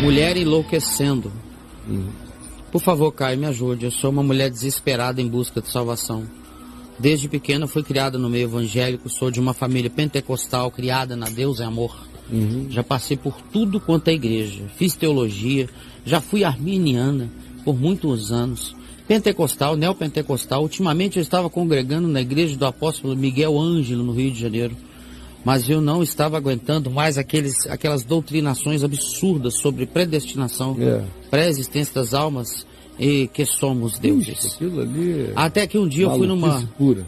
Mulher enlouquecendo. Por favor, Caio, me ajude. Eu sou uma mulher desesperada em busca de salvação. Desde pequena fui criada no meio evangélico, sou de uma família pentecostal, criada na Deus é Amor. Já passei por tudo quanto é igreja, fiz teologia, já fui arminiana por muitos anos, pentecostal, neopentecostal. Ultimamente eu estava congregando na igreja do apóstolo Miguel Ângelo, no Rio de Janeiro, mas eu não estava aguentando mais aquelas doutrinações absurdas sobre predestinação, pré-existência das almas e que somos deuses. Aquilo ali até que um dia eu fui numa pura.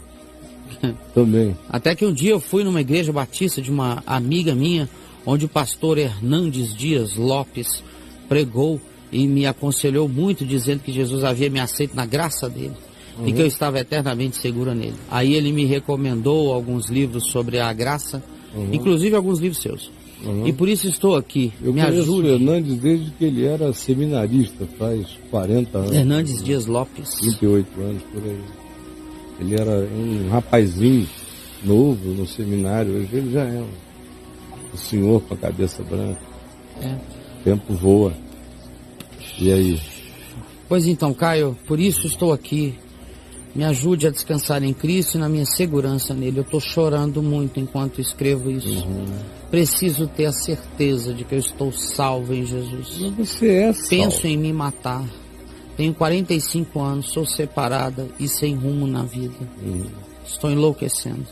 Também. Até que um dia eu fui numa igreja batista de uma amiga minha, onde o pastor Hernandes Dias Lopes pregou e me aconselhou muito, dizendo que Jesus havia me aceito na graça dele e que eu estava eternamente segura nele. Aí ele me recomendou alguns livros sobre a graça, inclusive alguns livros seus. E por isso estou aqui. Eu me conheço ajude. o Hernandes desde que ele era seminarista, faz 40 anos. Hernandes Dias Lopes. 38 anos, por aí. Ele era um rapazinho novo no seminário, hoje ele já é um senhor com a cabeça branca. O tempo voa. E aí? Pois então, Caio, por isso estou aqui. Me ajude a descansar em Cristo e na minha segurança nele. Eu estou chorando muito enquanto escrevo isso. Preciso ter a certeza de que eu estou salvo em Jesus. Mas você é salvo. Penso em me matar. Tenho 45 anos, sou separada e sem rumo na vida. Estou enlouquecendo.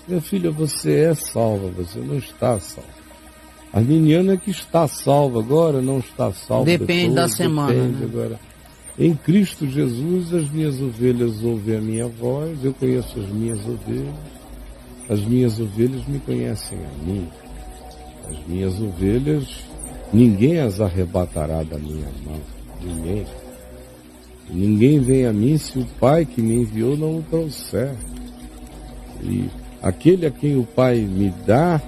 Minha filha, você é salva, você não está salva. A menina que está salva agora, não está salva. Depende da semana. Depende agora. Em Cristo Jesus, as minhas ovelhas ouvem a minha voz, eu conheço as minhas ovelhas me conhecem a mim. As minhas ovelhas, ninguém as arrebatará da minha mão. Ninguém vem a mim se o Pai que me enviou não o trouxer. E aquele a quem o Pai me dá,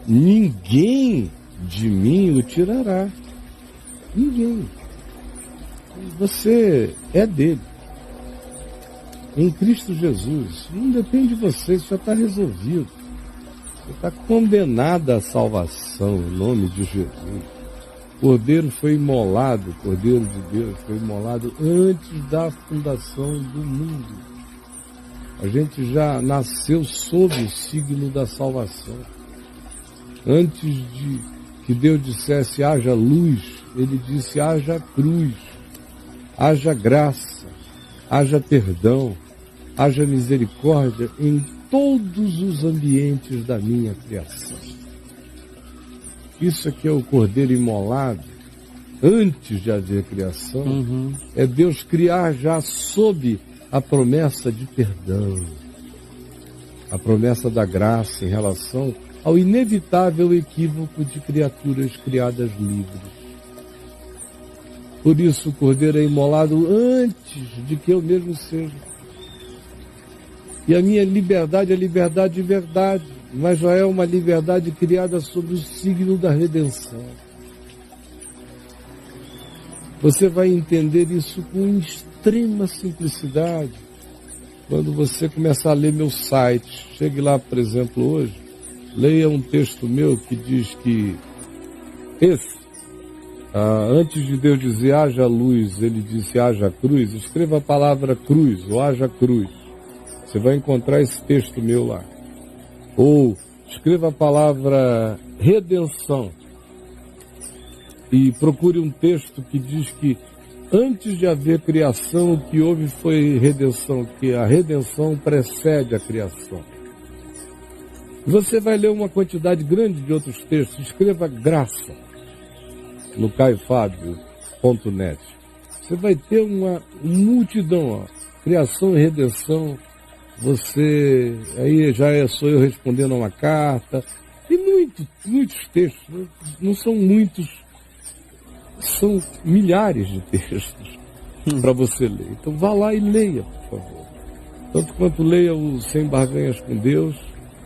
ninguém de mim o tirará. Ninguém. Você é dele. Em Cristo Jesus. Não depende de você, isso já está resolvido. Você está condenado à salvação em nome de Jesus. O Cordeiro foi imolado, o Cordeiro de Deus foi imolado antes da fundação do mundo. A gente já nasceu sob o signo da salvação. Antes de que Deus dissesse haja luz, ele disse haja cruz, haja graça, haja perdão, haja misericórdia em todos os ambientes da minha criação. Isso aqui é o Cordeiro imolado, antes de haver criação, é Deus criar já sob a promessa de perdão, a promessa da graça em relação ao inevitável equívoco de criaturas criadas livres. Por isso o Cordeiro é imolado antes de que eu mesmo seja. E a minha liberdade é liberdade de verdade, mas já é uma liberdade criada sob o signo da redenção. Você vai entender isso com extrema simplicidade quando você começar a ler meu site. Chegue lá, por exemplo, hoje, leia um texto meu que diz que antes de Deus dizer haja luz, ele disse haja cruz. Escreva a palavra cruz, ou haja cruz. Você vai encontrar esse texto meu lá. Ou escreva a palavra redenção e procure um texto que diz que antes de haver criação, o que houve foi redenção, que a redenção precede a criação. Você vai ler uma quantidade grande de outros textos. Escreva graça no caiofabio.net. Você vai ter uma multidão, criação e redenção. Você, aí sou eu respondendo a uma carta, e muitos textos, não são muitos, são milhares de textos para você ler. Então vá lá e leia, por favor. Tanto quanto leia o Sem Barganhas com Deus,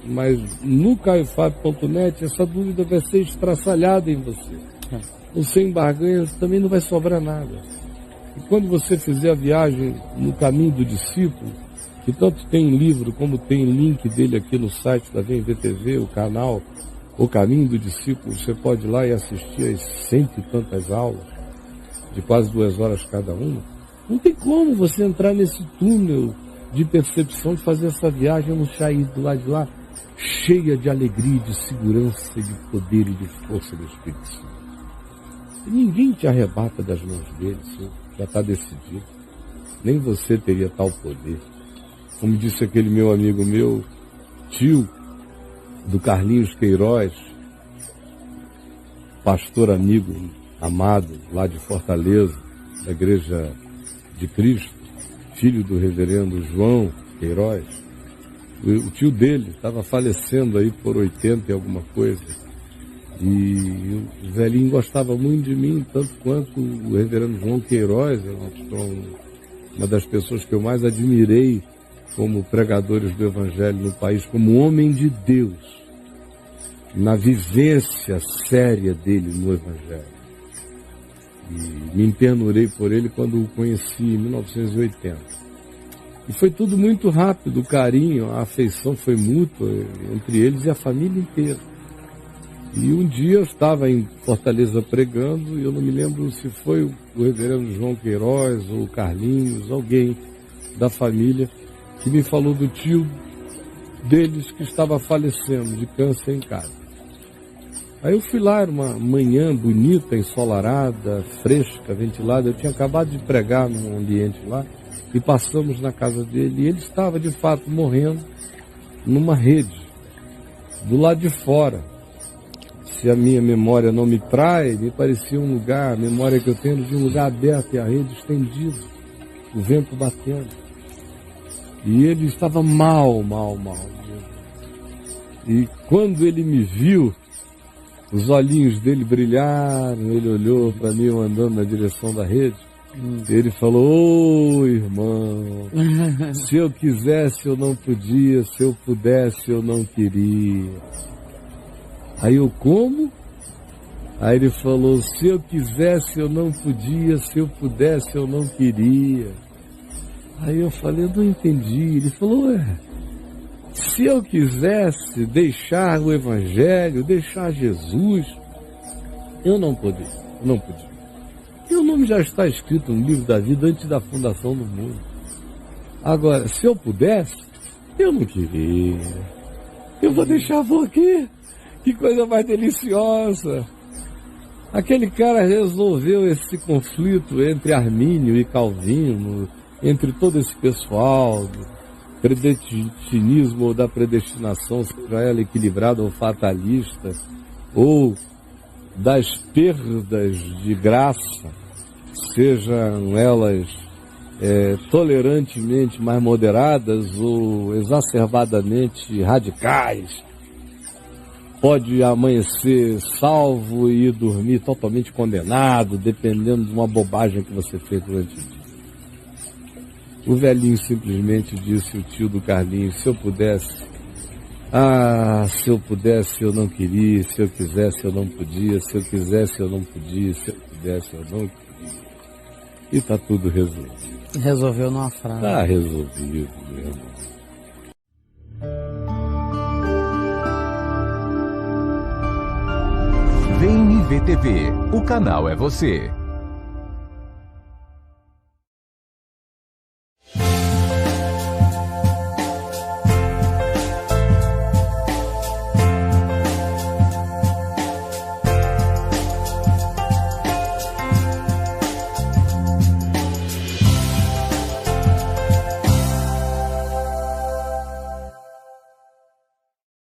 mas no caiofabio.net essa dúvida vai ser estraçalhada em você. O Sem Barganhas também não vai sobrar nada. E quando você fizer a viagem no caminho do discípulo, que tanto tem livro como tem link dele aqui no site da VMVTV, o canal, O Caminho do Discípulo, você pode ir lá e assistir às 100 e tantas aulas, de quase 2 horas cada uma. Não tem como você entrar nesse túnel de percepção, de fazer essa viagem, não sair do lado de lá, cheia de alegria, de segurança, de poder e de força do Espírito Santo. E ninguém te arrebata das mãos dele, senhor, já está decidido. Nem você teria tal poder. Como disse aquele meu amigo meu, tio do Carlinhos Queiroz, pastor amigo, amado, lá de Fortaleza, da Igreja de Cristo, filho do reverendo João Queiroz. O tio dele estava falecendo aí por 80 e alguma coisa. E o velhinho gostava muito de mim, tanto quanto o reverendo João Queiroz, uma das pessoas que eu mais admirei como pregadores do Evangelho no país, como homem de Deus, na vivência séria dele no Evangelho. E me internurei por ele quando o conheci em 1980. E foi tudo muito rápido, o carinho, a afeição foi mútua entre eles e a família inteira. E um dia eu estava em Fortaleza pregando, e eu não me lembro se foi o reverendo João Queiroz ou o Carlinhos, alguém da família, que me falou do tio deles que estava falecendo de câncer em casa. Aí eu fui lá, era uma manhã bonita, ensolarada, fresca, ventilada. Eu tinha acabado de pregar num ambiente lá e passamos na casa dele. E ele estava, de fato, morrendo numa rede, do lado de fora. Se a minha memória não me trai, me parecia um lugar, a memória que eu tenho de um lugar aberto e a rede estendida, o vento batendo. E ele estava mal. E quando ele me viu, os olhinhos dele brilharam, ele olhou para mim, eu andando na direção da rede, e ele falou: ô irmão, se eu quisesse eu não podia, se eu pudesse eu não queria. Aí eu, como? Aí ele falou: se eu quisesse eu não podia, se eu pudesse eu não queria. Aí eu falei: eu não entendi. Ele falou: se eu quisesse deixar o Evangelho, deixar Jesus, eu não podia. Meu nome já está escrito no livro da vida antes da fundação do mundo. Agora, se eu pudesse, eu não queria. Eu vou deixar por quê? Que coisa mais deliciosa. Aquele cara resolveu esse conflito entre Armínio e Calvino, entre todo esse pessoal do predestinismo ou da predestinação, seja ela equilibrada ou fatalista, ou das perdas de graça, sejam elas tolerantemente mais moderadas ou exacerbadamente radicais. Pode amanhecer salvo e dormir totalmente condenado, dependendo de uma bobagem que você fez durante o dia. O velhinho simplesmente disse, o tio do Carlinhos: se eu pudesse, se eu pudesse eu não queria, se eu quisesse eu não podia, se eu quisesse eu não podia, se eu pudesse eu não queria. E está tudo resolvido. Resolveu numa frase. Está resolvido, meu irmão. VNV TV, o canal é você.